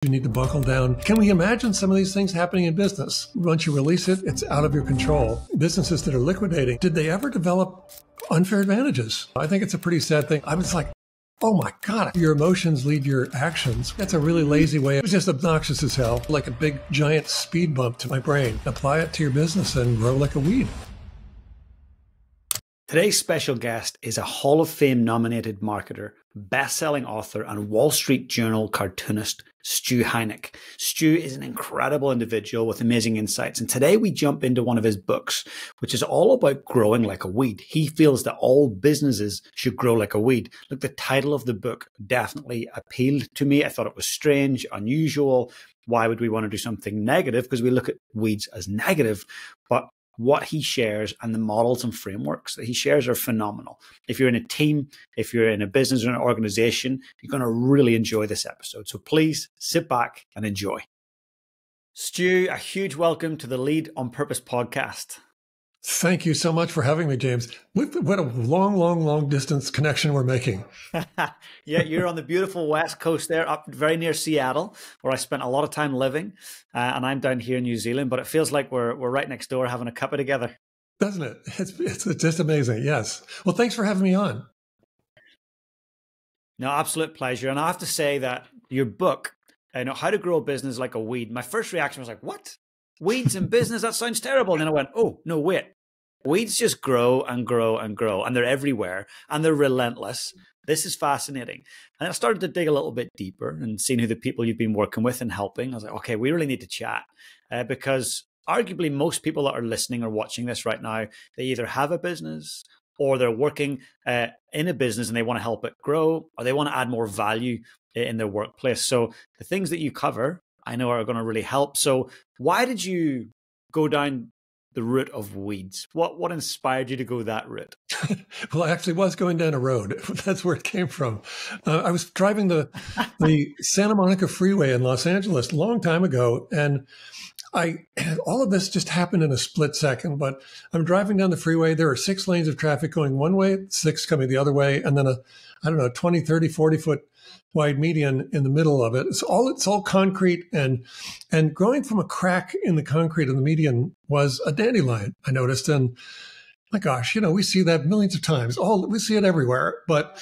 You need to buckle down. Can we imagine some of these things happening in business? Once you release it, it's out of your control. Businesses that are liquidating, did they ever develop unfair advantages? I think it's a pretty sad thing. I was like, oh my God, your emotions lead your actions. That's a really lazy way. It's just obnoxious as hell, like a big giant speed bump to my brain. Apply it to your business and grow like a weed. Today's special guest is a Hall of Fame nominated marketer, best-selling author, and Wall Street Journal cartoonist, Stu Heinecke. Stu is an incredible individual with amazing insights. And today we jump into one of his books, which is all about growing like a weed. He feels that all businesses should grow like a weed. Look, the title of the book definitely appealed to me. I thought it was strange, unusual. Why would we want to do something negative? Because we look at weeds as negative, but what he shares and the models and frameworks that he shares are phenomenal. If you're in a team, if you're in a business or an organization, you're going to really enjoy this episode. So please sit back and enjoy. Stu, a huge welcome to the Lead on Purpose podcast. Thank you so much for having me, James. What a long distance connection we're making. Yeah, you're on the beautiful West Coast there, up very near Seattle, where I spent a lot of time living. And I'm down here in New Zealand, but it feels like we're right next door having a cuppa together. Doesn't it? It's just amazing. Yes. Well, thanks for having me on. No, absolute pleasure. And I have to say that your book, How to Grow a Business Like a Weed, my first reaction was like, what? Weeds in business? That sounds terrible. And then I went, oh, no, wait. Weeds just grow and grow and grow, and they're everywhere, and they're relentless. This is fascinating. And I started to dig a little bit deeper and seeing who the people you've been working with and helping. I was like, okay, we really need to chat because arguably most people that are listening or watching this right now, they either have a business or they're working in a business and they want to help it grow, or they want to add more value in their workplace. So the things that you cover, I know are going to really help. So why did you go down the route of weeds? What inspired you to go that route? Well, I actually was going down a road. That's where it came from. I was driving the Santa Monica freeway in Los Angeles a long time ago, and all of this just happened in a split second. But I'm driving down the freeway. There are 6 lanes of traffic going one way, 6 coming the other way, and then a 20, 30, 40 foot wide median in the middle of it. It's all concrete, and growing from a crack in the concrete of the median was a dandelion, I noticed. And my gosh, we see that millions of times. We see it everywhere. But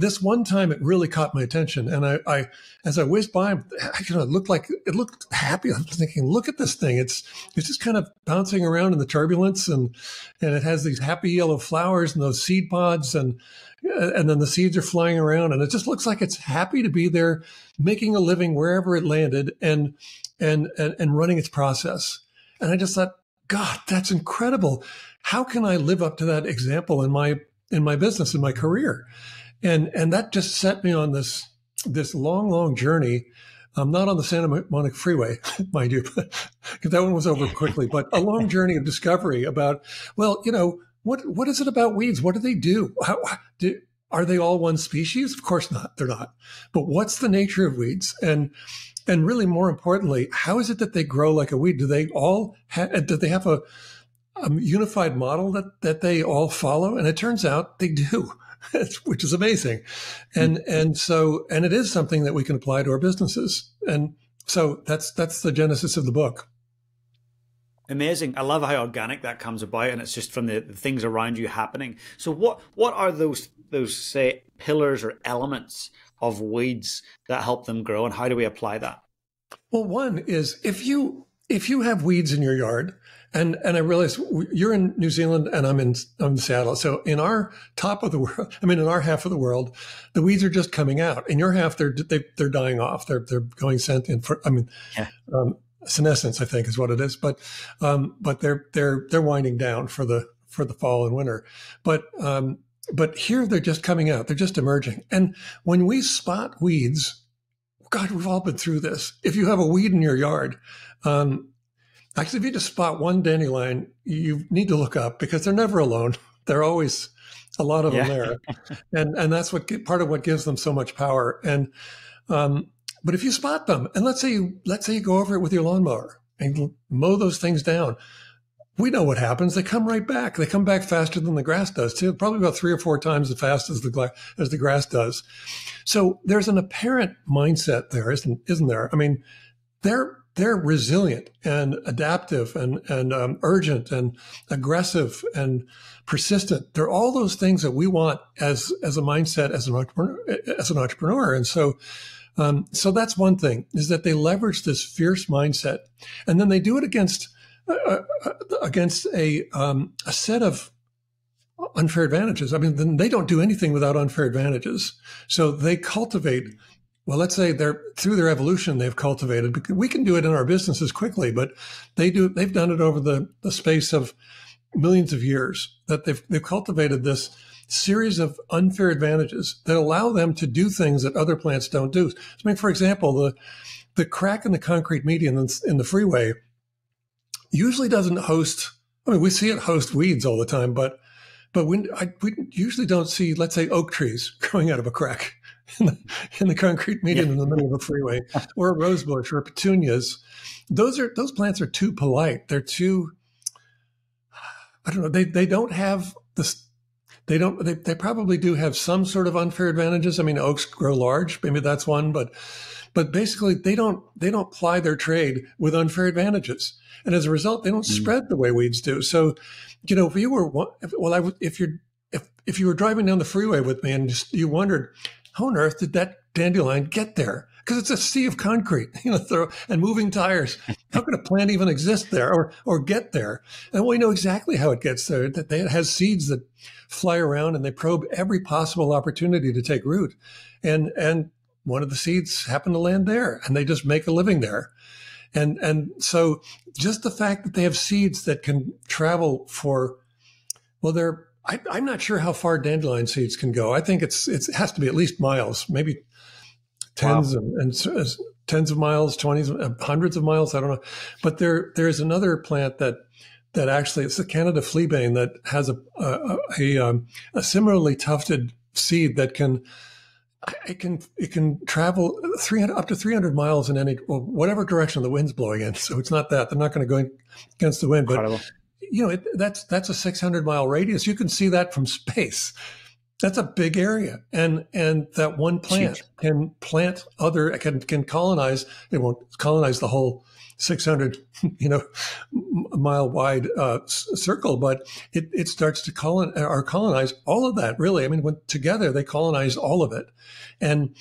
this one time it really caught my attention. And I as I whizzed by, it looked happy. I was thinking, look at this thing. It's just kind of bouncing around in the turbulence, and it has these happy yellow flowers and those seed pods, and then the seeds are flying around, and it just looks like it's happy to be there, making a living wherever it landed, and running its process. And I just thought, God, that's incredible. How can I live up to that example in my business, in my career? And that just set me on this long journey. Not on the Santa Monica freeway, mind you, because that one was over quickly, but a long journey of discovery about, well, what is it about weeds? What do they do? Are they all one species? Of course not. They're not. But what's the nature of weeds? And really more importantly, how is it that they grow like a weed? Do they have a unified model that they all follow? And it turns out they do, which is amazing. And it is something that we can apply to our businesses. And so that's the genesis of the book. Amazing. I love how organic that comes about, and it's just from the things around you happening. So what are those say pillars or elements of weeds that help them grow, and how do we apply that? Well, one is if you have weeds in your yard, and I realize you're in New Zealand and I'm in Seattle. So in our top of the world, in our half of the world, the weeds are just coming out. In your half, they're dying off. They're going sentient. Senescence, I think, is what it is. But they're winding down for the fall and winter. But here they're just coming out. They're just emerging. And when we spot weeds, God, we've all been through this. If you have a weed in your yard, actually, if you just spot one dandelion, you need to look up because they're never alone. There are always a lot of them there. And that's part of what gives them so much power. And, but if you spot them, and let's say you go over it with your lawnmower and mow those things down, we know what happens. They come right back. They come back faster than the grass does too, probably about 3 or 4 times as fast as the grass does. So there's an apparent mindset there, isn't there? I mean, they're resilient and adaptive and urgent and aggressive and persistent. They're all those things that we want as a mindset as an entrepreneur. And so that's one thing, is that they leverage this fierce mindset, and then they do it against a set of unfair advantages. I mean, then they don't do anything without unfair advantages. So they cultivate. Well, let's say through their evolution, they've cultivated, because we can do it in our businesses quickly, but they've done it over the space of millions of years, that they've cultivated this series of unfair advantages that allow them to do things that other plants don't do. I mean, for example, the crack in the concrete median in the freeway usually doesn't host, I mean, we see it host weeds all the time, but we usually don't see, let's say, oak trees growing out of a crack in the concrete median in the middle of a freeway, or a rose bush or petunias. Those plants are too polite. They're too, I don't know. They don't have this. They probably do have some sort of unfair advantages. I mean, oaks grow large. Maybe that's one, but basically they don't ply their trade with unfair advantages. And as a result, they don't spread the way weeds do. So, if you were, if you were driving down the freeway with me and you wondered, how on earth did that dandelion get there? Because it's a sea of concrete, and moving tires. How could a plant even exist there or get there? And we know exactly how it gets there. That it has seeds that fly around, and they probe every possible opportunity to take root. And one of the seeds happened to land there, and they just make a living there. And so just the fact that they have seeds that can travel I'm not sure how far dandelion seeds can go. I think it has to be at least miles, maybe tens and tens of miles, 20s, hundreds of miles. I don't know. But there's another plant that actually, it's the Canada fleabane, that has a similarly tufted seed that can travel up to 300 miles in whatever direction the wind's blowing in. So it's not that they're not going to go against the wind, but that's a 600-mile radius. You can see that from space. That's a big area, and that one plant can colonize. It won't colonize the whole 600 mile wide circle, but it starts to colonize all of that. Really, I mean, when together they colonize all of it, and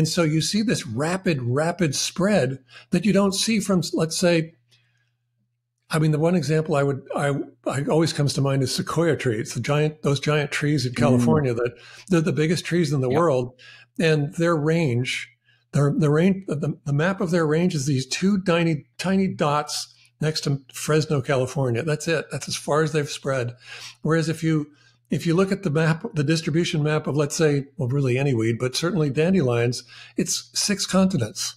so you see this rapid spread that you don't see from, let's say. I mean, the one example I always comes to mind is sequoia trees, those giant trees in California that they're the biggest trees in the world, and their range, the map of their range is these 2 tiny dots next to Fresno, California. That's it. That's as far as they've spread. Whereas if you look at the map, the distribution map of, let's say, well, really any weed, but certainly dandelions, it's 6 continents.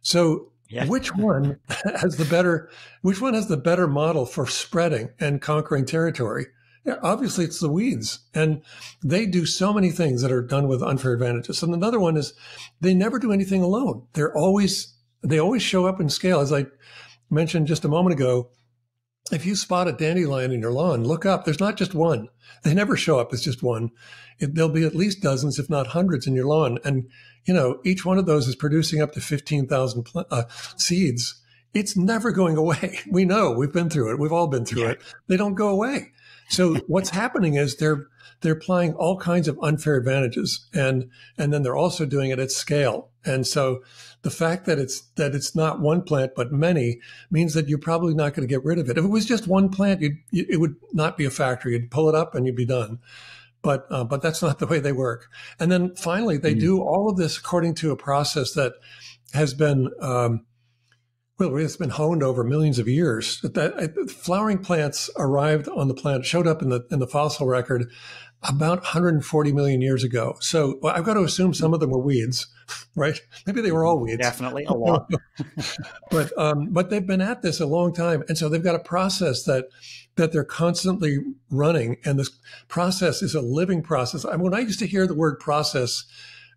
So which one has the better model for spreading and conquering territory? Yeah, obviously it's the weeds, and they do so many things that are done with unfair advantages. And another one is they never do anything alone. They always show up in scale. As I mentioned just a moment ago, if you spot a dandelion in your lawn, look up. There's not just one. They never show up as just one. There'll be at least dozens, if not hundreds, in your lawn. And, each one of those is producing up to 15,000 seeds. It's never going away. We know. We've been through it. We've all been through it. They don't go away. So what's happening is they're applying all kinds of unfair advantages, and then they're also doing it at scale. And so the fact that it's not one plant but many means that you're probably not going to get rid of it. If it was just one plant, it would not be a factory. You'd pull it up and you'd be done. But that's not the way they work. And then finally, they do all of this according to a process that has been it's been honed over millions of years. Flowering plants arrived on the planet, showed up in the fossil record about 140 million years ago. So I've got to assume some of them were weeds, right? Maybe they were all weeds. Definitely a lot. But they've been at this a long time, and so they've got a process that they're constantly running, and this process is a living process. When I used to hear the word process,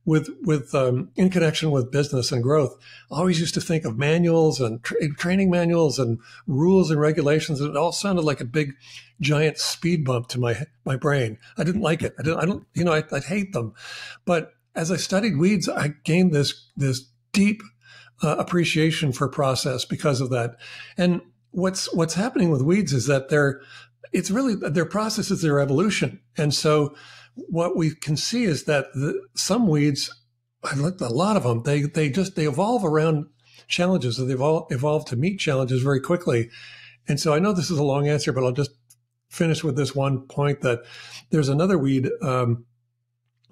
in connection with business and growth, I always used to think of manuals and training manuals and rules and regulations. And it all sounded like a big, giant speed bump to my brain. I didn't like it. I'd hate them. But as I studied weeds, I gained this deep appreciation for process because of that. And what's happening with weeds is that their process is their evolution. And so what we can see is that some weeds, I looked at a lot of them, they evolve around challenges. They evolve to meet challenges very quickly. And so I know this is a long answer, but I'll just finish with this one point that there's another weed,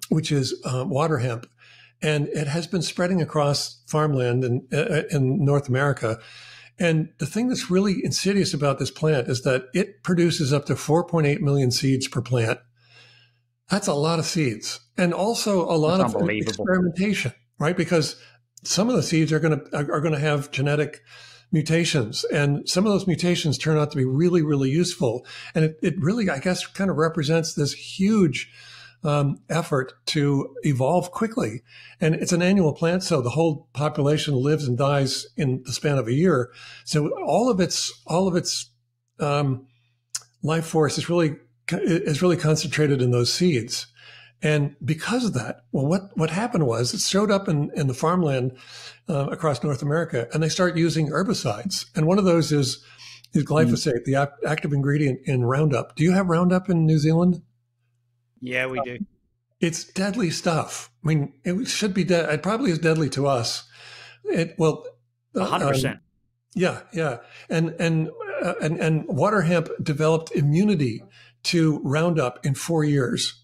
which is water hemp. And it has been spreading across farmland in North America. And the thing that's really insidious about this plant is that it produces up to 4.8 million seeds per plant. That's a lot of seeds, and also a lot of experimentation, right? Because some of the seeds are going to have genetic mutations, and some of those mutations turn out to be really, really useful. And it really, I guess, kind of represents this huge effort to evolve quickly. And it's an annual plant, so the whole population lives and dies in the span of a year. So all of its life force is really concentrated in those seeds. And because of that, well, what happened was it showed up in the farmland across North America, and they start using herbicides. And one of those is glyphosate, the active ingredient in Roundup. Do you have Roundup in New Zealand? Yeah, we do. It's deadly stuff. I mean, it should be dead. It probably is deadly to us. 100%. Yeah. And water hemp developed immunity to Roundup in 4 years.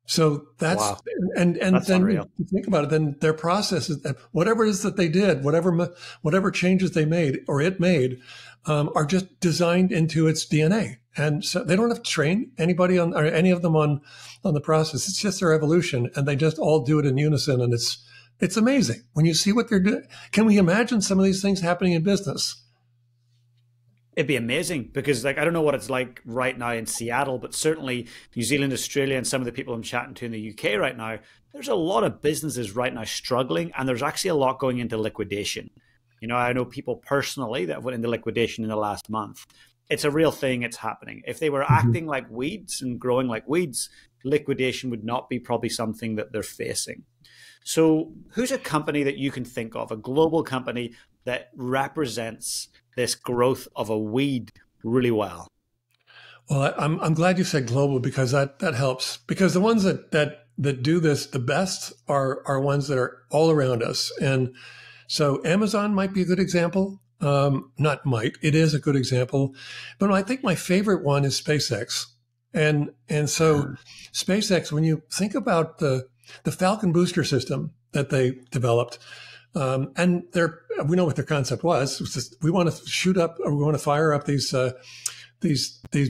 So that's, wow. And that's then unreal. You think about it, then their process is whatever it is that they did, whatever changes they made or it made, are just designed into its DNA. And so they don't have to train anybody or any of them on the process. It's just their evolution, and they just all do it in unison. And it's amazing when you see what they're doing. Can we imagine some of these things happening in business? It'd be amazing because, I don't know what it's like right now in Seattle, but certainly New Zealand, Australia, and some of the people I'm chatting to in the UK right now, there's a lot of businesses right now struggling, and there's actually a lot going into liquidation. I know people personally that went into liquidation in the last month. It's a real thing. It's happening. If they were acting like weeds and growing like weeds, liquidation would not be probably something that they're facing. So who's a company that you can think of, a global company that represents this growth of a weed really well? Well, I'm glad you said global, because that helps, because the ones that do this the best are ones that are all around us. And so Amazon might be a good example. Not might, it is a good example. But I think my favorite one is SpaceX. And so SpaceX, when you think about the Falcon booster system that they developed, and we know what their concept was. It was just, we want to shoot up, or we want to fire up these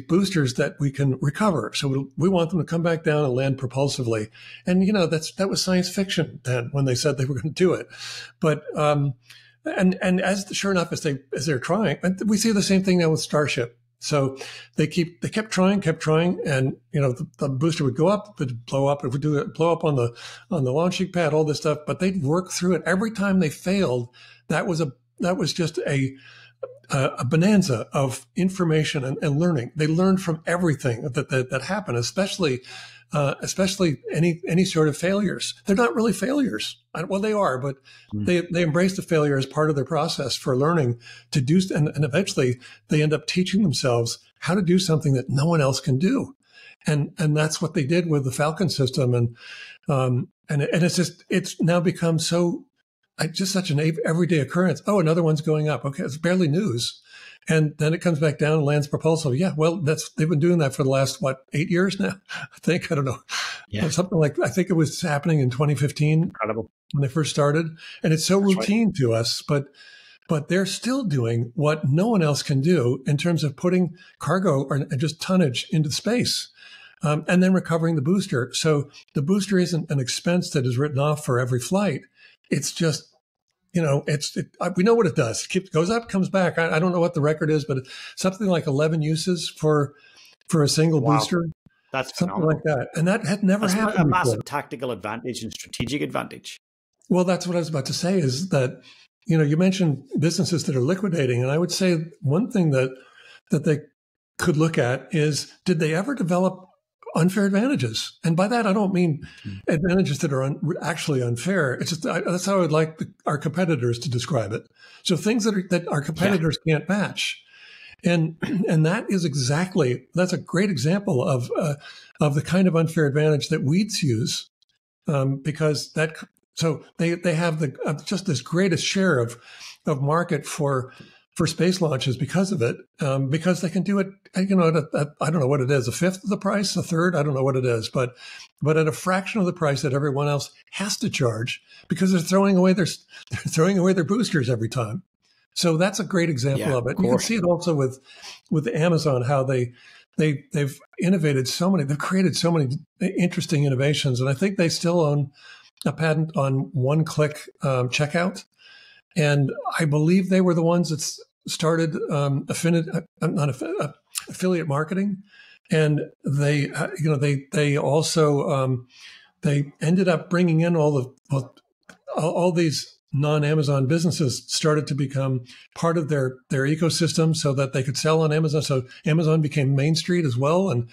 boosters that we can recover. So we want them to come back down and land propulsively. And that was science fiction then when they said they were going to do it. But and sure enough, as they're trying, and we see the same thing now with Starship. So they kept trying, and the booster would go up, it would blow up, it would blow up on the launching pad, all this stuff. But they'd work through it. Every time they failed, that was just a bonanza of information and learning. They learned from everything that happened, especially any sort of failures. They're not really failures. Well, they are, but they embrace the failure as part of their process for learning to do, and eventually they end up teaching themselves how to do something that no one else can do. And that's what they did with the Falcon system. And it's now become just such an everyday occurrence. Oh, another one's going up. Okay, it's barely news. And then it comes back down and lands propulsive. Yeah, well, they've been doing that for the last, 8 years now? I think, I don't know. Yeah. Something like, I think it was happening in 2015. Incredible. When they first started. And it's so routine to us, but they're still doing what no one else can do in terms of putting cargo or just tonnage into space, and then recovering the booster. So the booster isn't an expense that is written off for every flight. It's just, we know what it does. It goes up, comes back. I don't know what the record is, but it's something like 11 uses for a single booster. That's something like phenomenal. that. And that had never That's a happened before. massive tactical advantage and strategic advantage. Well, that's what I was about to say is that, you mentioned businesses that are liquidating. And I would say one thing that they could look at is, did they ever develop unfair advantages? And by that, I don't mean advantages that are actually unfair. It's just, that's how I would like our competitors to describe it. So things that our competitors can't match. And that's a great example of the kind of unfair advantage that weeds use, because so they have just this greatest share of market for space launches because of it, because they can do it, at I don't know what it is, a fifth of the price, a third, I don't know what it is, but at a fraction of the price that everyone else has to charge, because they're throwing away their boosters every time. So that's a great example of it. You can see it also with Amazon, how they've innovated they've created so many interesting innovations, and I think they still own a patent on one-click checkout. And I believe they were the ones that started affiliate marketing, and they also they ended up bringing in all these non-Amazon businesses started to become part of their ecosystem so that they could sell on Amazon. So Amazon became Main Street as well. And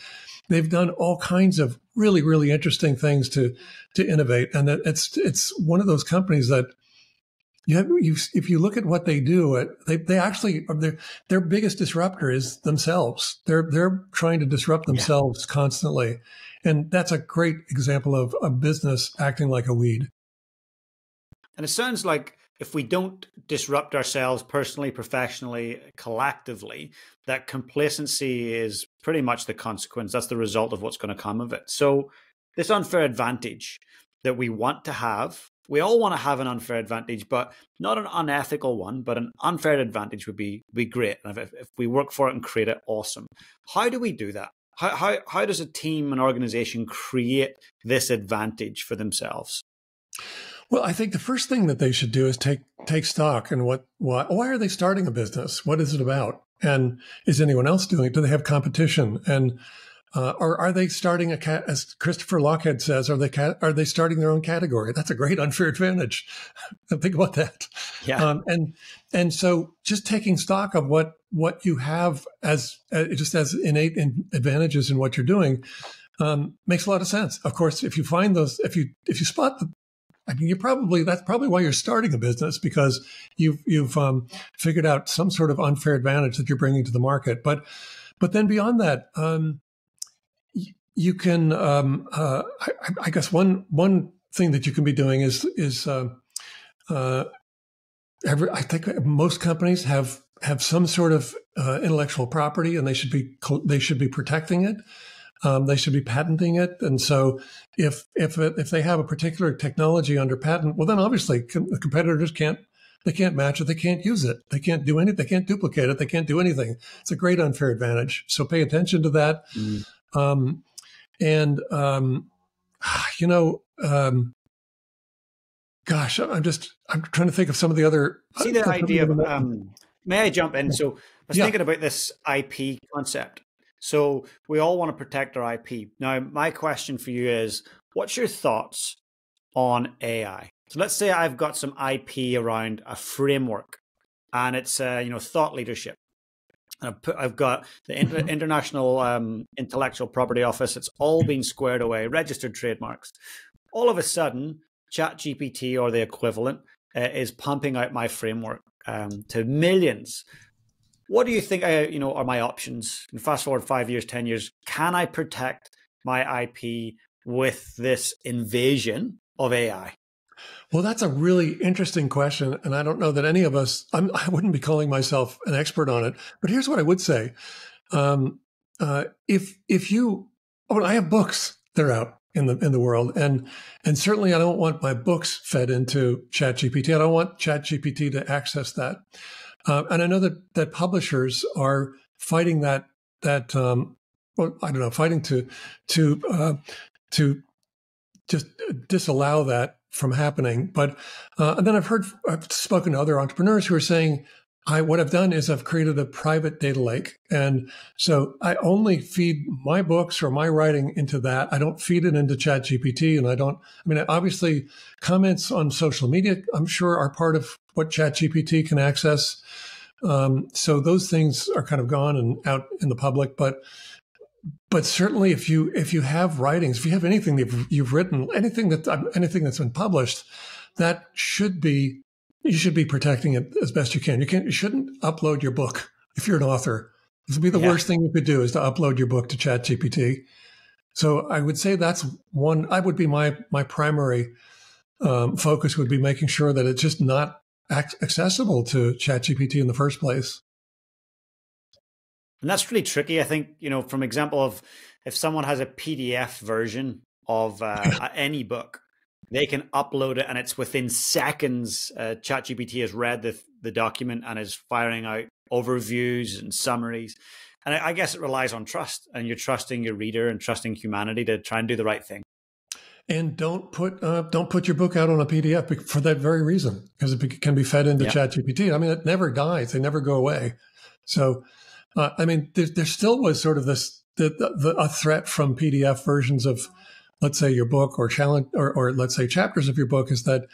they've done all kinds of really, really interesting things to innovate. And it's one of those companies that if you look at what they do, they actually their biggest disruptor is themselves. They're trying to disrupt themselves constantly. And that's a great example of a business acting like a weed. And it sounds like if we don't disrupt ourselves personally, professionally, collectively, that complacency is pretty much the consequence. That's the result of what's going to come of it. So this unfair advantage that we want to have, we all want to have an unfair advantage, but not an unethical one, but an unfair advantage would be great. And if we work for it and create it, awesome. How do we do that? How does a team, an organization create this advantage for themselves? Well, I think the first thing that they should do is take stock in why are they starting a business? What is it about? And is anyone else doing it? Do they have competition? And or are they starting as Christopher Lochhead says, are they starting their own category? That's a great unfair advantage. Think about that. Yeah. And so just taking stock of what you have as innate advantages in what you're doing makes a lot of sense. Of course, if you find those, if you spot that's probably why you're starting a business, because you've figured out some sort of unfair advantage that you're bringing to the market. But then beyond that, you can, I guess one thing that you can be doing is I think most companies have some sort of intellectual property, and they should be protecting it. They should be patenting it. And so if they have a particular technology under patent, well, then obviously the competitors can't match it. They can't use it. They can't do anything. They can't duplicate it. They can't do anything. It's a great unfair advantage. So pay attention to that. Gosh, I'm trying to think of some of the other. See the idea of, may I jump in? So I was thinking about this IP concept. So we all want to protect our IP. Now, my question for you is, what's your thoughts on AI? So let's say I've got some IP around a framework, and it's thought leadership. And I've got the International Intellectual Property Office. It's all been squared away, registered trademarks. All of a sudden, ChatGPT or the equivalent is pumping out my framework to millions. What do you think are my options? And fast forward 5 years, 10 years, can I protect my IP with this invasion of AI? Well, that's a really interesting question. And I don't know that any of us, I wouldn't be calling myself an expert on it, but here's what I would say. I have books that are out in the world, and certainly I don't want my books fed into ChatGPT. I don't want ChatGPT to access that. And I know that publishers are fighting fighting to just disallow that from happening. But and then I've spoken to other entrepreneurs who are saying, what I've done is I've created a private data lake. And so I only feed my books or my writing into that. I don't feed it into ChatGPT. And obviously comments on social media, I'm sure, are part of what ChatGPT can access. So those things are kind of gone and out in the public. But certainly if you have writings, if you have anything that you've written, anything that's been published, you should be protecting it as best you can. You shouldn't upload your book if you're an author. This would be the worst thing you could do, is to upload your book to ChatGPT. So I would say that's one. I would be my primary focus would be making sure that it's just not accessible to ChatGPT in the first place. And that's really tricky. I think, from example of if someone has a PDF version of any book, they can upload it and it's within seconds. ChatGPT has read the document and is firing out overviews and summaries. And I guess it relies on trust, and you're trusting your reader and trusting humanity to try and do the right thing. And don't put your book out on a PDF for that very reason, because it can be fed into ChatGPT. It never dies; they never go away. So, there still was sort of a threat from PDF versions of, let's say, your book or challenge, or let's say chapters of your book, is that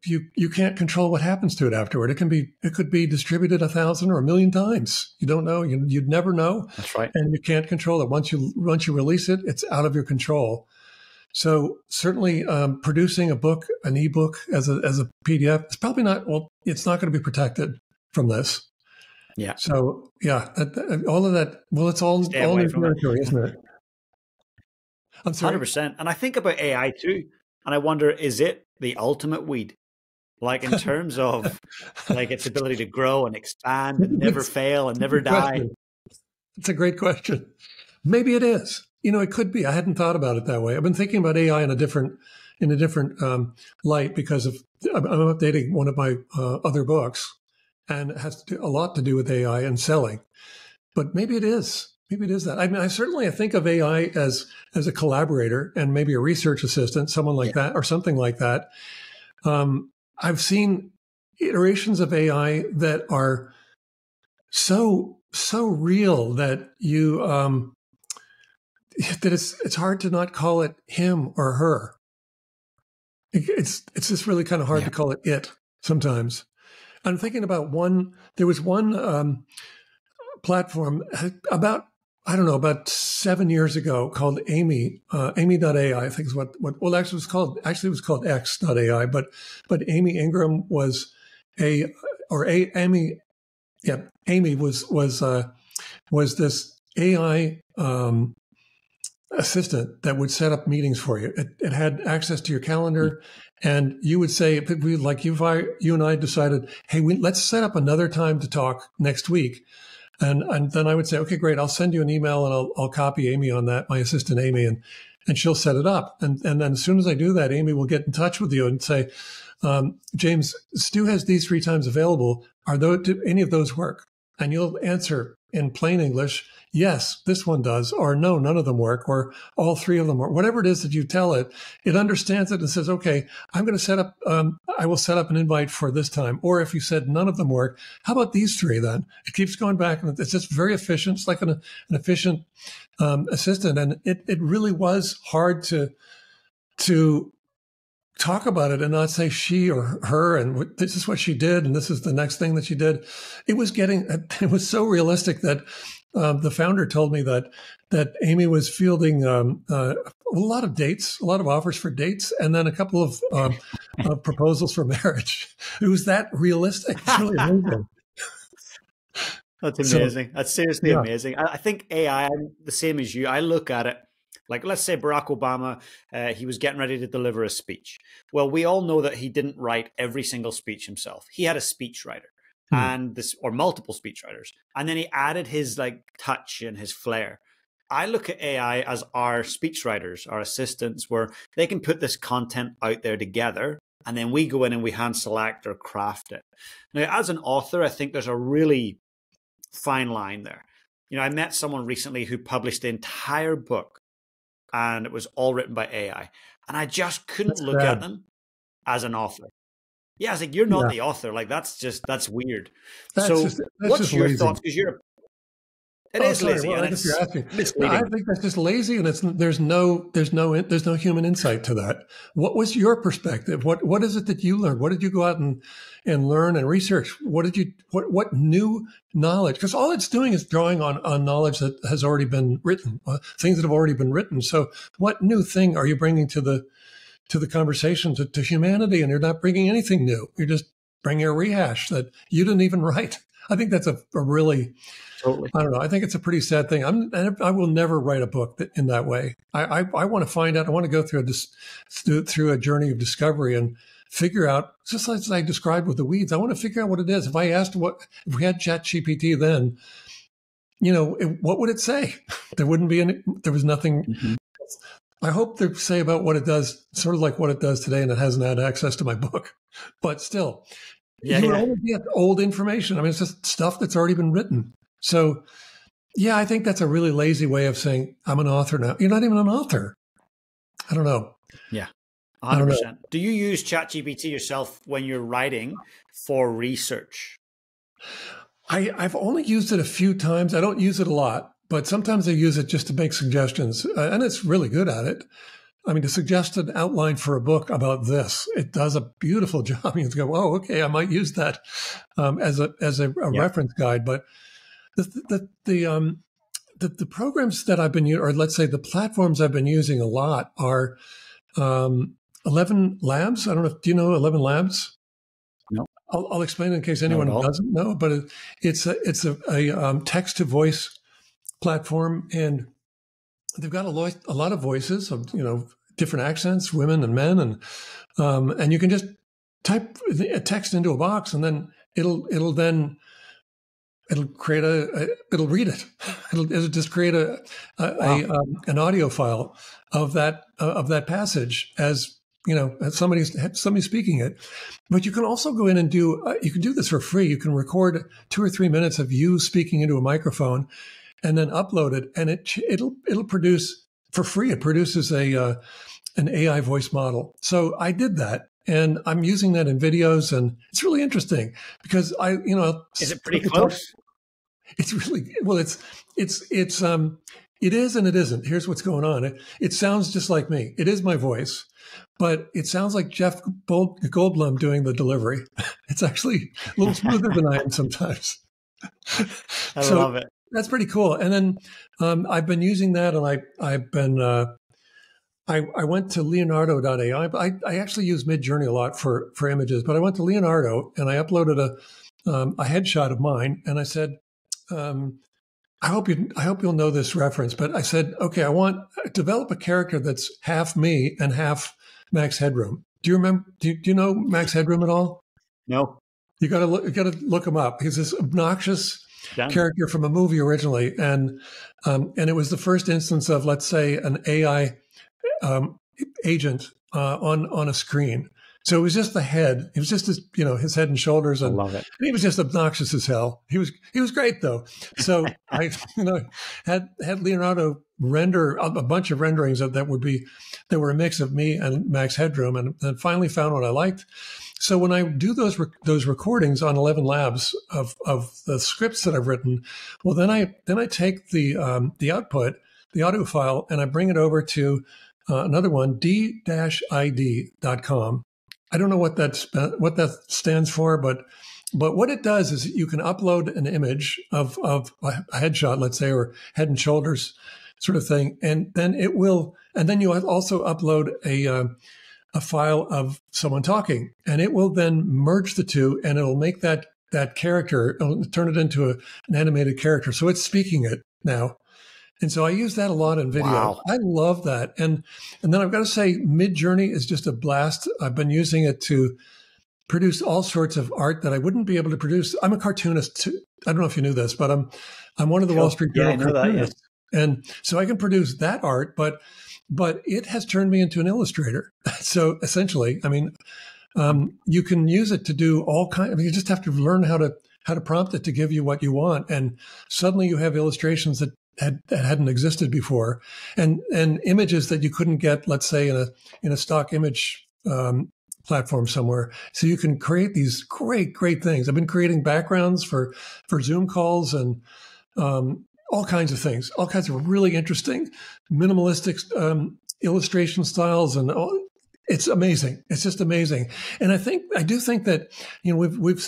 you can't control what happens to it afterward. It could be distributed 1,000 or 1,000,000 times. You don't know. You'd never know. That's right. And you can't control it. Once you release it, it's out of your control. So certainly producing an ebook as a PDF, it's probably not. Well, it's not going to be protected from this. Yeah. So all of that. Well, it's all new territory, isn't it? I'm sorry. 100%. And I think about AI too, and I wonder, is it the ultimate weed? Like, in terms of like its ability to grow and expand and never fail and never die? It's a great question. Maybe it is. It could be. I hadn't thought about it that way. I've been thinking about AI in a different light, because I'm updating one of my other books, and it has a lot to do with AI and selling. But maybe it is. Maybe it is that. I think of AI as a collaborator and maybe a research assistant, someone like that, or something like that. I've seen iterations of AI that are so real that that it's hard to not call it him or her. It's just really kind of hard to call it sometimes. I'm thinking about there was one platform about 7 years ago called Amy, Amy.ai, I think is what actually it was called. Actually, it was called X.ai, but Amy Ingram was Amy was this AI assistant that would set up meetings for you. It had access to your calendar, and you would say, if you and I decided, hey, let's set up another time to talk next week. And then I would say, okay, great. I'll send you an email and I'll copy Amy on that, my assistant Amy, and she'll set it up. And then as soon as I do that, Amy will get in touch with you and say, James, Stu has these 3 times available. Do any of those work? And you'll answer in plain English, yes, this one does, or no, none of them work, or all 3 of them work. Whatever it is that you tell it, it understands it and says, okay, I will set up an invite for this time. Or if you said none of them work, how about these 3 then? It keeps going back, and it's just very efficient. It's like an efficient assistant. And it really was hard to talk about it and not say she or her, and this is what she did, and this is the next thing that she did. It was so realistic that the founder told me that Amy was fielding a lot of offers for dates, and then a couple of proposals for marriage. It was that realistic. It's really amazing. That's amazing. That's seriously amazing. I think AI, I'm the same as you. I look at it like, let's say Barack Obama, he was getting ready to deliver a speech. Well, we all know that he didn't write every single speech himself. He had a speechwriter. Or multiple speechwriters. And then he added his touch and his flair. I look at AI as our speechwriters, our assistants, where they can put this content out there together, and then we go in and we hand select or craft it. Now, as an author, I think there's a really fine line there. I met someone recently who published the entire book, and it was all written by AI. And I just couldn't look at them as an author. Yeah, I was like, you're not Yeah, the author. Like that's weird. that's So just what's your lazy. thoughts? Because it Oh, is sorry. lazy Well, and I guess you're it's asking. No, I misleading. think that's just lazy, and there's no human insight to that. What was your perspective? What is it that you learned? What did you go out and learn and research? What new knowledge? Because all it's doing is drawing on knowledge that has already been written, things that have already been written. So, what new thing are you bringing to the conversation to humanity? And you're not bringing anything new. You're just bringing a rehash that you didn't even write. I think that's a really, Totally. I don't know. I think it's a pretty sad thing. I will never write a book in that way. I want to find out. I want to go through a journey of discovery and figure out, just as I described with the weeds. I want to figure out what it is. If we had ChatGPT then, what would it say? There wouldn't be any. There was nothing. Mm-hmm. I hope they say about what it does, sort of like what it does today, and it hasn't had access to my book. But still, you would only get old information. I mean, it's just stuff that's already been written. So, yeah, I think that's a really lazy way of saying, I'm an author now. You're not even an author. I don't know. Yeah, 100%. Do you use ChatGPT yourself when you're writing for research? I've only used it a few times. I don't use it a lot, but sometimes I use it just to make suggestions, and it's really good at it. I mean, to suggest an outline for a book about this, it does a beautiful job. You go, oh, okay, I might use that as a reference guide. But the programs that I've been using, or let's say the platforms I've been using a lot, are 11 Labs. I don't know. Do you know 11 Labs? No. I'll explain in case anyone doesn't know. But it's a text to voice platform, and they've got a lot of voices of different accents, women and men, and you can just type a text into a box, and then it'll create it'll read it. It'll just create an audio file of that passage as as somebody speaking it. But you can also go in and you can do this for free. You can record 2 or 3 minutes of you speaking into a microphone, and then upload it, and it'll produce for free. It produces an AI voice model. So I did that, and I'm using that in videos, and it's really interesting because is it pretty close? It's really well. It is and it isn't. Here's what's going on. It sounds just like me. It is my voice, but it sounds like Jeff Goldblum doing the delivery. It's actually a little smoother than I am sometimes. I love it. That's pretty cool. And then I've been using that, and I've been I went to Leonardo.ai. I actually use Midjourney a lot for images, but I went to Leonardo and I uploaded a headshot of mine, and I said, I hope you'll know this reference, but I said, okay, I want to develop a character that's half me and half Max Headroom. Do you remember? Do you know Max Headroom at all? No. You got to look him up. He's this obnoxious character from a movie originally, and it was the first instance of, let's say, an AI agent on a screen. So it was just the head. It was just his head and shoulders, and I love it. And he was just obnoxious as hell. He was great though. So I had Leonardo render a bunch of renderings that were a mix of me and Max Headroom, and finally found what I liked. So when I do those recordings on 11 Labs of the scripts that I've written, well, then I take the output, the audio file, and I bring it over to another one, d-id.com. I don't know what that stands for, but what it does is you can upload an image of a headshot, let's say, or head and shoulders sort of thing, and then you also upload a file of someone talking, and it will then merge the two, and it'll make that character, it'll turn it into an animated character. So it's speaking it now. And so I use that a lot in video. Wow. I love that. And then I've got to say, Midjourney is just a blast. I've been using it to produce all sorts of art that I wouldn't be able to produce. I'm a cartoonist too. I don't know if you knew this, but I'm one of the Wall Street Journal cartoonists. And so I can produce that art, but it has turned me into an illustrator. So essentially, I mean, you can use it to do all kinds. I mean, you just have to learn how to prompt it to give you what you want, and suddenly you have illustrations that hadn't existed before, and images that you couldn't get, let's say, in a stock image platform somewhere. So you can create these great, great things. I've been creating backgrounds for Zoom calls and all kinds of things, all kinds of really interesting minimalistic illustration styles, and it's amazing. It's just amazing. And I do think that, we've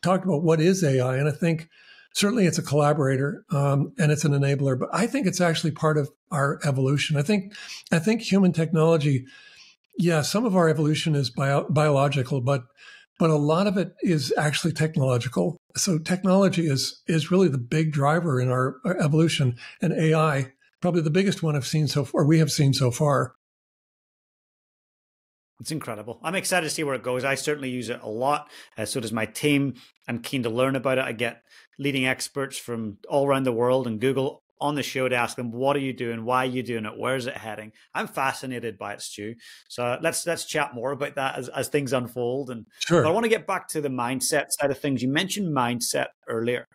talked about what is AI, and I think certainly it's a collaborator and it's an enabler, but I think it's actually part of our evolution. I think human technology, some of our evolution is biological, but a lot of it is actually technological. So technology is really the big driver in our evolution, and AI, probably the biggest one we have seen so far. It's incredible. I'm excited to see where it goes. I certainly use it a lot. So does my team. I'm keen to learn about it. I get leading experts from all around the world and Google on the show to ask them, what are you doing? Why are you doing it? Where is it heading? I'm fascinated by it, Stu. So let's chat more about that as things unfold. And sure. But I want to get back to the mindset side of things. You mentioned mindset earlier,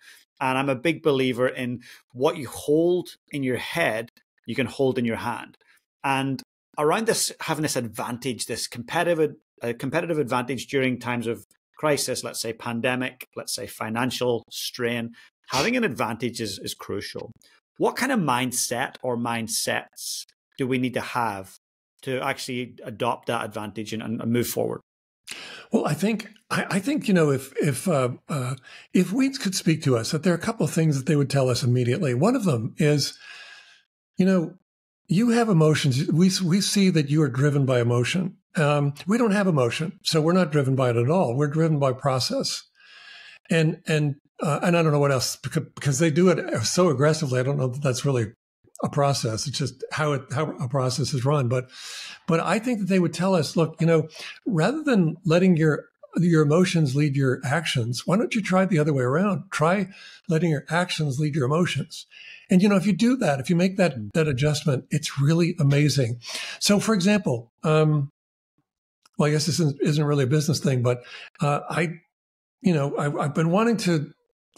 and I'm a big believer in what you hold in your head, you can hold in your hand. And around this, having this advantage, this competitive advantage during times of crisis, let's say pandemic, let's say financial strain, having an advantage is crucial. What kind of mindset or mindsets do we need to have to actually adopt that advantage and move forward? Well, I think if weeds could speak to us, that there are a couple of things that they would tell us immediately. One of them is, you have emotions. We see that you are driven by emotion. We don't have emotion, so we're not driven by it at all. We're driven by process, and I don't know what else, because they do it so aggressively. I don't know that that's really a process. It's just how a process is run. But I think that they would tell us, look, rather than letting your emotions lead your actions, why don't you try the other way around? Try letting your actions lead your emotions. And, if you do that, if you make that adjustment, it's really amazing. So, for example, I guess this isn't really a business thing, but I've been wanting to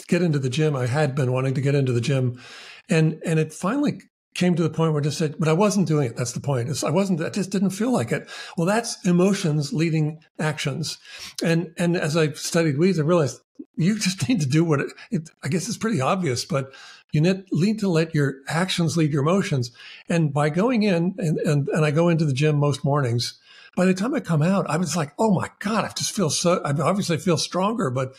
get into the gym. I had been wanting to get into the gym, and it finally came to the point where I just said, but I wasn't doing it. That's the point. I just didn't feel like it. Well, that's emotions leading actions. And as I studied weeds, I realized you just need to do I guess it's pretty obvious, but you need to let your actions lead your emotions. And by going in, and I go into the gym most mornings, by the time I come out, I was like, oh my God, I obviously feel stronger, but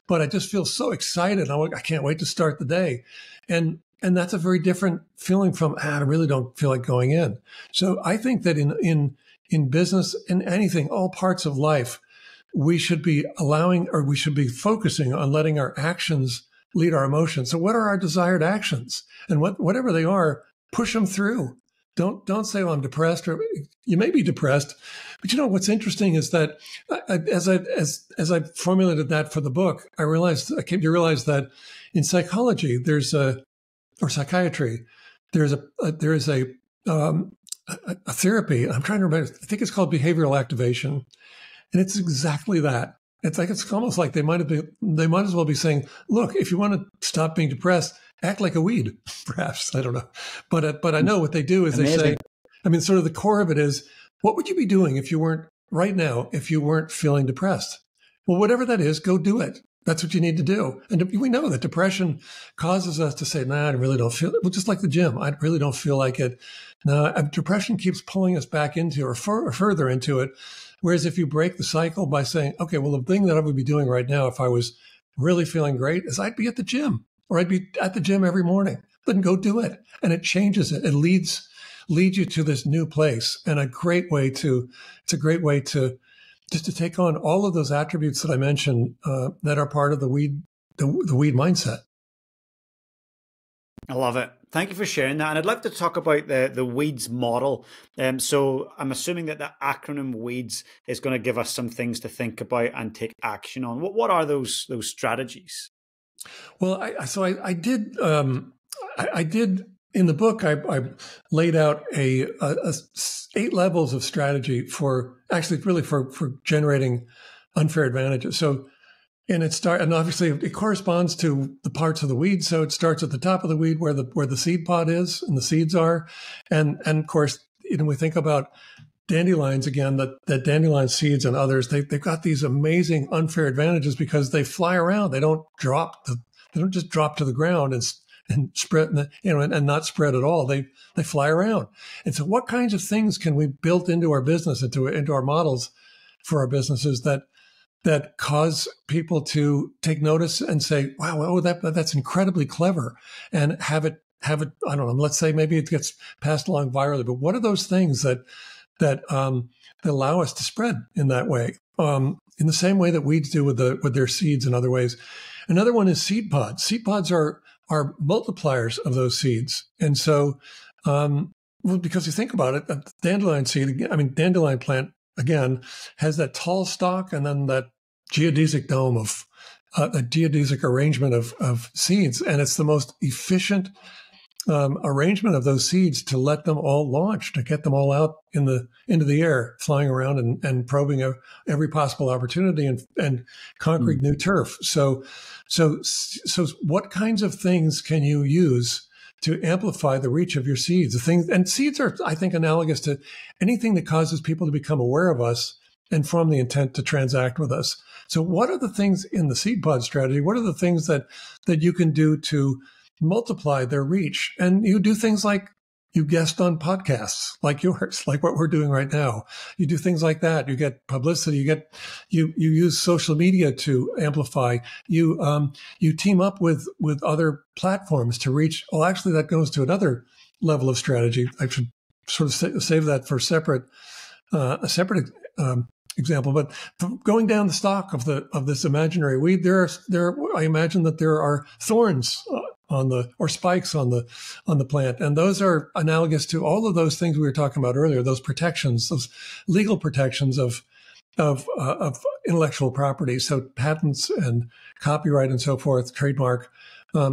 I just feel so excited. I can't wait to start the day. And that's a very different feeling from, I really don't feel like going in. So I think that in business, in anything, all parts of life, we should be focusing on letting our actions lead our emotions. So what are our desired actions? And whatever they are, push them through. Don't say, I'm depressed, or you may be depressed. But what's interesting is that as I formulated that for the book, I came to realize that in psychology, or psychiatry, there is a therapy. I'm trying to remember. I think it's called behavioral activation, and it's exactly that. It's almost like they might as well be saying, look, if you want to stop being depressed, act like a weed, perhaps. I don't know. But I know what they do is Amazing. They say, sort of the core of it is, what would you be doing if you weren't feeling depressed? Well, whatever that is, go do it. That's what you need to do. And we know that depression causes us to say, I really don't feel it. Well, just like the gym, I really don't feel like it. Depression keeps pulling us back into or further into it. Whereas if you break the cycle by saying, okay, well, the thing that I would be doing right now if I was really feeling great is I'd be at the gym, or I'd be at the gym every morning. Then go do it. And it changes it. It leads you to this new place. And it's a great way to just to take on all of those attributes that I mentioned that are part of the weed mindset. I love it. Thank you for sharing that. And I'd like to talk about the WEEDS model. So I'm assuming that the acronym WEEDS is going to give us some things to think about and take action on. What are those strategies? Well, I did in the book. I laid out a 8 levels of strategy for generating unfair advantages. So, and obviously it corresponds to the parts of the weed. So it starts at the top of the weed where the seed pod is and the seeds are, and of course, we think about dandelions again, that dandelion seeds and others, they've got these amazing unfair advantages because they fly around. They don't just drop to the ground and spread, and not spread at all. They fly around. And so what kinds of things can we build into our business, into our models for our businesses that cause people to take notice and say, wow, oh, that's incredibly clever, and have it, I don't know, let's say maybe it gets passed along virally, but what are those things that allow us to spread in that way? In the same way that weeds do with their seeds and other ways. Another one is seed pods. Seed pods are multipliers of those seeds. And so, because you think about it, a dandelion plant, again, has that tall stalk and then that geodesic dome of a geodesic arrangement of seeds. And it's the most efficient arrangement of those seeds to let them all launch, to get them all out into the air, flying around and probing every possible opportunity and conquering new turf. So what kinds of things can you use to amplify the reach of your seeds? And seeds are, I think, analogous to anything that causes people to become aware of us and form the intent to transact with us. So what are the things in the seed pod strategy? What are the things that you can do to multiply their reach? And you do things like you guest on podcasts like yours, like what we're doing right now. You do things like that. You get publicity. You use social media to amplify. You team up with other platforms to reach. Well, actually, that goes to another level of strategy. I should sort of save that for a separate example. But going down the stalk of this imaginary weed, I imagine that there are thorns or spikes on the plant, and those are analogous to all of those things we were talking about earlier. Those protections, those legal protections of intellectual property, so patents and copyright and so forth, trademark.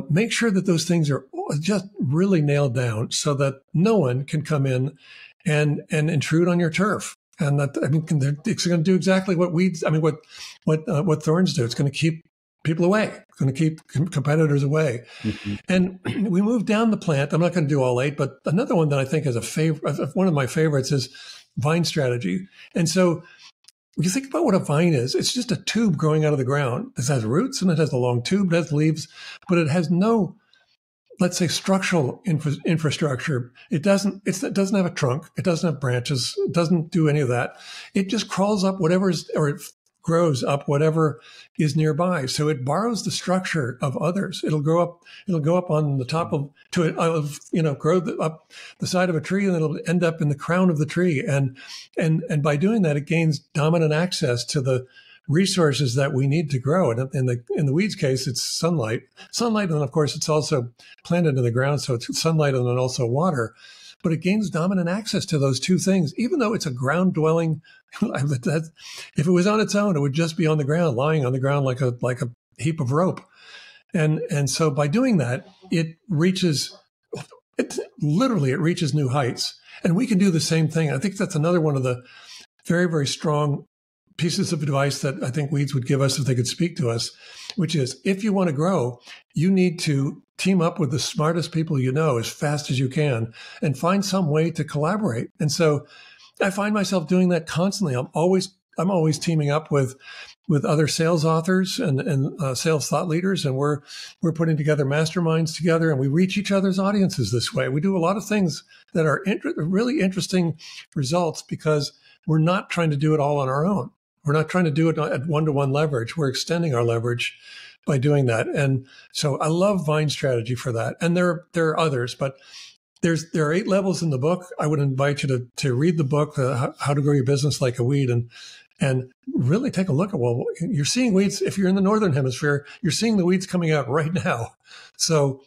Make sure that those things are just really nailed down, so that no one can come in and intrude on your turf. And it's going to do exactly what what thorns do. It's going to keep people away. It's going to keep competitors away. Mm-hmm. And we move down the plant. I'm not going to do all 8, but another one that I think is one of my favorites is vine strategy. And so when you think about what a vine is, it's just a tube growing out of the ground. It has roots and it has a long tube, it has leaves, but it has no, let's say, structural infrastructure. It doesn't have a trunk. It doesn't have branches. It doesn't do any of that. It just crawls up it grows up whatever is nearby. So it borrows the structure of others. It'll go up on the top grow up the side of a tree, and it'll end up in the crown of the tree. And by doing that, it gains dominant access to the resources that we need to grow. And in the weeds case, it's sunlight, and of course it's also planted in the ground, so it's sunlight and then also water. But it gains dominant access to those two things, even though it's a ground dwelling. If it was on its own, it would just be on the ground, lying on the ground like a heap of rope. And so by doing that, it reaches new heights. And we can do the same thing. I think that's another one of the very, very strong pieces of advice that I think weeds would give us if they could speak to us, which is, if you want to grow, you need to team up with the smartest people you know as fast as you can and find some way to collaborate. And so I find myself doing that constantly. I'm always teaming up with other sales authors and sales thought leaders, and we're putting together masterminds together, and we reach each other's audiences this way. We do a lot of things that are really interesting results because we're not trying to do it all on our own. We're not trying to do it at one-to-one leverage. We're extending our leverage by doing that. And so I love vine strategy for that. And there are others, but there are 8 levels in the book. I would invite you to read the book, How to Grow Your Business Like a Weed, and really take a look at, well, you're seeing weeds. If you're in the Northern Hemisphere, you're seeing the weeds coming out right now. So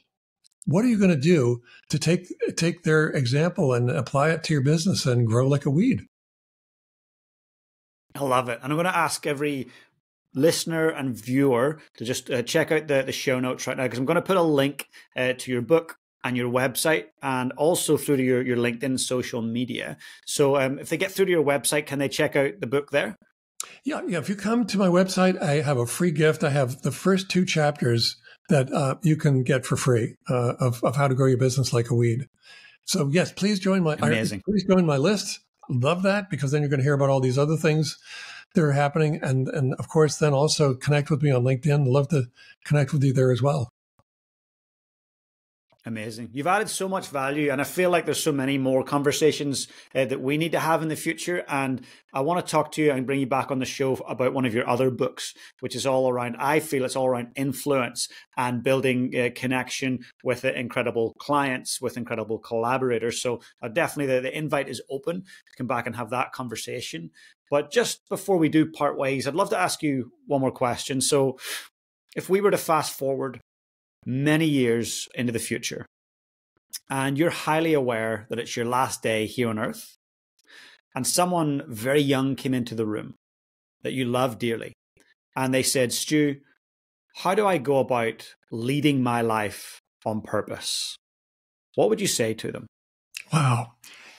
what are you going to do to take their example and apply it to your business and grow like a weed? I love it. And I'm going to ask every listener and viewer to just check out the show notes right now, because I'm going to put a link to your book and your website, and also through to your LinkedIn social media. So if they get through to your website, can they check out the book there? Yeah. If you come to my website, I have a free gift. I have the first 2 chapters that you can get for free of How to Grow Your Business Like a Weed. So yes, please join my list. love that, because then you're going to hear about all these other things that are happening. And of course, then also connect with me on LinkedIn. I'd love to connect with you there as well. Amazing. You've added so much value, and I feel like there's so many more conversations that we need to have in the future. And I want to talk to you and bring you back on the show about one of your other books, which is all around, I feel it's all around influence and building a connection with incredible clients, with incredible collaborators. So definitely the invite is open to come back and have that conversation. But just before we do part ways, I'd love to ask you one more question. So if we were to fast forward many years into the future, and you're highly aware that it's your last day here on Earth, and someone very young came into the room that you love dearly, and they said, Stu, how do I go about leading my life on purpose? What would you say to them? Wow.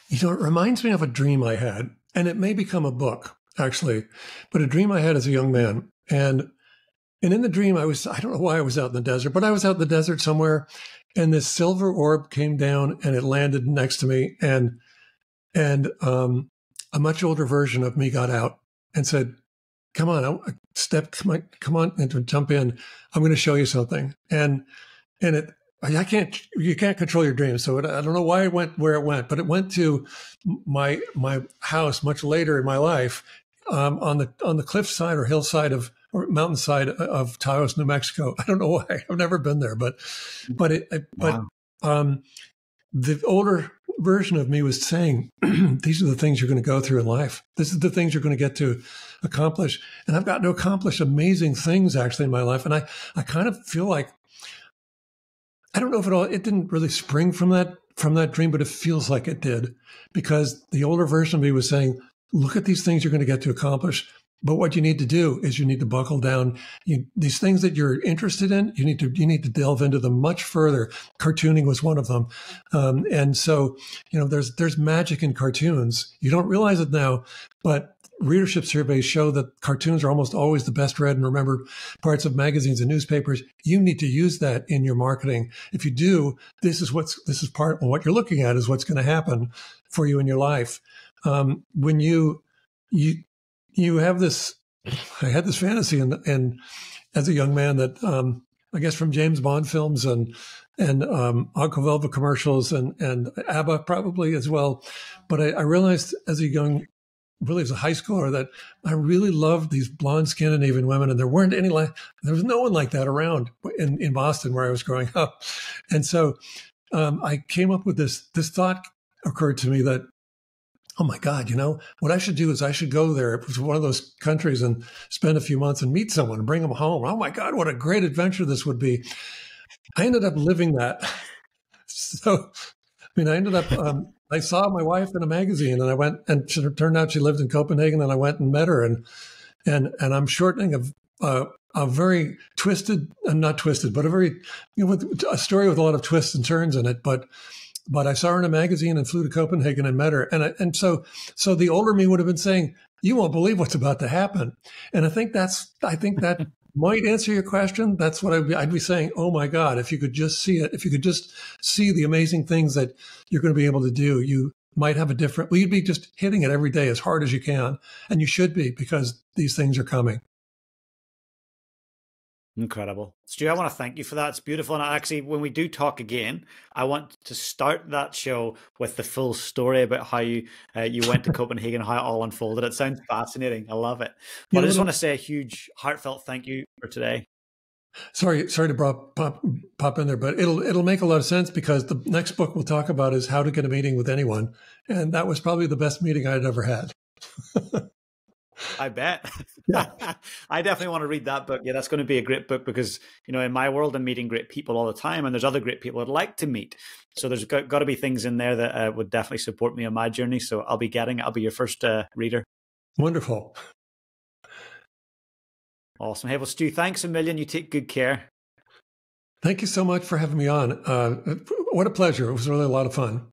It reminds me of a dream I had, and it may become a book, actually, but a dream I had as a young man. And in the dream, I don't know why I was out in the desert, but I was out in the desert somewhere, and this silver orb came down and it landed next to me, and a much older version of me got out and said, come on, come on, and jump in. I'm going to show you something. And you can't control your dreams. So I don't know why it went where it went, but it went to my house much later in my life, on the cliffside or hillside or mountainside of Taos, New Mexico. I don't know why. I've never been there, but the older version of me was saying, these are the things you're going to go through in life. This is the things you're going to get to accomplish. And I've gotten to accomplish amazing things actually in my life. And I kind of feel like, I don't know if it didn't really spring from that dream, but it feels like it did, because the older version of me was saying, look at these things you're going to get to accomplish. But what you need to do is you need to buckle down. These things that you're interested in, you need to delve into them much further. Cartooning was one of them, and so there's magic in cartoons. You don't realize it now, but readership surveys show that cartoons are almost always the best read and remembered parts of magazines and newspapers. You need to use that in your marketing. If you do, this is part of what you're looking at is what's going to happen for you in your life. When you have this, I had this fantasy, and as a young man that I guess from James Bond films and Uncle Velvet commercials and ABBA probably as well. But I realized as a high schooler that I really loved these blonde Scandinavian women, and there was no one like that around in Boston where I was growing up. And so I came up with this thought occurred to me that, oh my God, what I should do is I should go there to one of those countries and spend a few months and meet someone and bring them home. Oh my God, what a great adventure this would be. I ended up living that. So, I ended up, I saw my wife in a magazine, and I went, and it turned out she lived in Copenhagen, and I went and met her, and I'm shortening a very twisted, not twisted, but a very, a story with a lot of twists and turns in it, but I saw her in a magazine and flew to Copenhagen and met her. And so the older me would have been saying, you won't believe what's about to happen. And I think that might answer your question. That's what I'd be saying. Oh my God, if you could just see it, if you could just see the amazing things that you're going to be able to do, you might have you'd be just hitting it every day as hard as you can. And you should be, because these things are coming. Incredible. Stu, I want to thank you for that. It's beautiful. And actually, when we do talk again, I want to start that show with the full story about how you went to Copenhagen, how it all unfolded. It sounds fascinating. I love it. But I just want to say a huge heartfelt thank you for today. Sorry to pop in there, but it'll make a lot of sense, because the next book we'll talk about is how to get a meeting with anyone. And that was probably the best meeting I'd ever had. I bet. Yeah. I definitely want to read that book. Yeah, that's going to be a great book, because, in my world, I'm meeting great people all the time, and there's other great people I'd like to meet. So there's got to be things in there that would definitely support me on my journey. So I'll be your first reader. Wonderful. Awesome. Hey, well, Stu, thanks a million. You take good care. Thank you so much for having me on. What a pleasure. It was really a lot of fun.